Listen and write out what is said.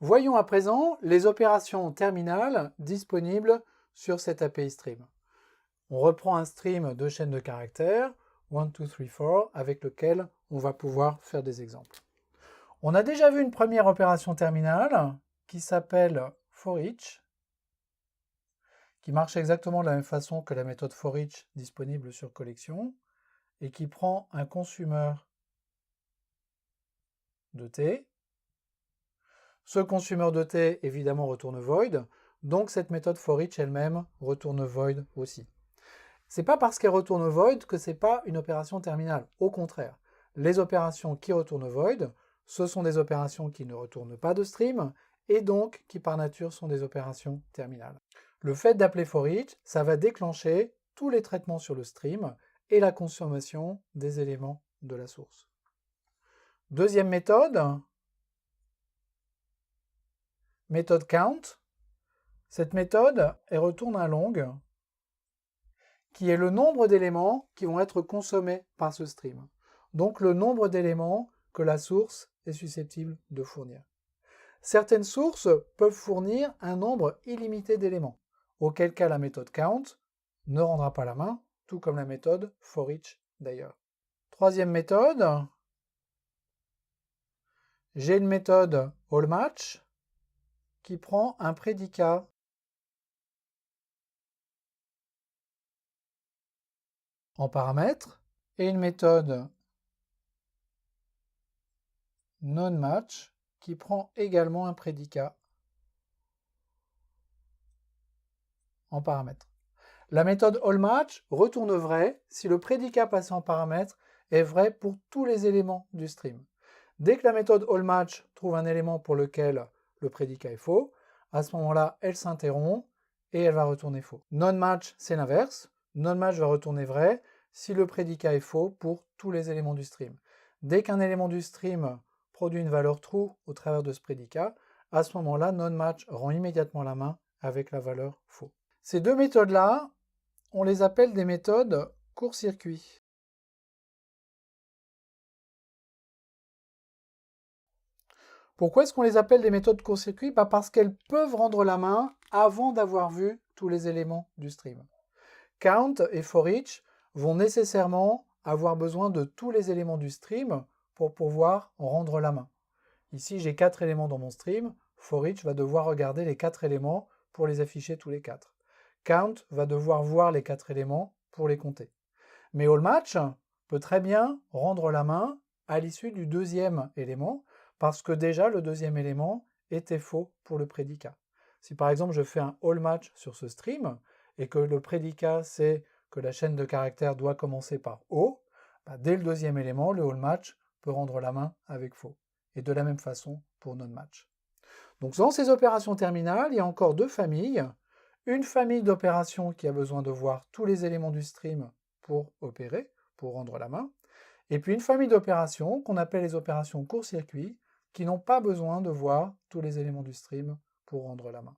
Voyons à présent les opérations terminales disponibles sur cette API Stream. On reprend un stream de chaîne de caractères, 1, 2, 3, 4, avec lequel on va pouvoir faire des exemples. On a déjà vu une première opération terminale qui s'appelle forEach, qui marche exactement de la même façon que la méthode forEach disponible sur collection, et qui prend un consumer de t. Ce consumer de t, évidemment, retourne void, donc cette méthode forEach elle-même retourne void aussi. C'est pas parce qu'elle retourne void que c'est pas une opération terminale. Au contraire, les opérations qui retournent void, ce sont des opérations qui ne retournent pas de stream, et donc qui par nature sont des opérations terminales. Le fait d'appeler forEach, ça va déclencher tous les traitements sur le stream et la consommation des éléments de la source. Deuxième méthode count. Cette méthode, elle retourne un long, qui est le nombre d'éléments qui vont être consommés par ce stream. Donc le nombre d'éléments que la source est susceptible de fournir. Certaines sources peuvent fournir un nombre illimité d'éléments, auquel cas la méthode count ne rendra pas la main, tout comme la méthode forEach d'ailleurs. Troisième méthode, j'ai une méthode allMatch qui prend un prédicat en paramètre et une méthode nonMatch qui prend également un prédicat en paramètre. La méthode allMatch retourne vrai si le prédicat passé en paramètre est vrai pour tous les éléments du stream. Dès que la méthode allMatch trouve un élément pour lequel le prédicat est faux, à ce moment-là, elle s'interrompt et elle va retourner faux. NonMatch, c'est l'inverse. NonMatch va retourner vrai si le prédicat est faux pour tous les éléments du stream. Dès qu'un élément du stream produit une valeur true au travers de ce prédicat, à ce moment-là, NonMatch rend immédiatement la main avec la valeur faux. Ces deux méthodes-là, on les appelle des méthodes court-circuit. Pourquoi est-ce qu'on les appelle des méthodes court-circuit? Parce qu'elles peuvent rendre la main avant d'avoir vu tous les éléments du stream. Count et forEach vont nécessairement avoir besoin de tous les éléments du stream pour pouvoir rendre la main. Ici, j'ai 4 éléments dans mon stream. forEach va devoir regarder les 4 éléments pour les afficher tous les 4. Count va devoir voir les 4 éléments pour les compter. Mais allMatch peut très bien rendre la main à l'issue du deuxième élément, parce que déjà le deuxième élément était faux pour le prédicat. Si par exemple je fais un allMatch sur ce stream, et que le prédicat c'est que la chaîne de caractères doit commencer par O, dès le deuxième élément, le allMatch peut rendre la main avec faux. Et de la même façon pour nonMatch. Donc dans ces opérations terminales, il y a encore deux familles. Une famille d'opérations qui a besoin de voir tous les éléments du stream pour opérer, pour rendre la main. Et puis une famille d'opérations qu'on appelle les opérations court-circuit, qui n'ont pas besoin de voir tous les éléments du stream pour rendre la main.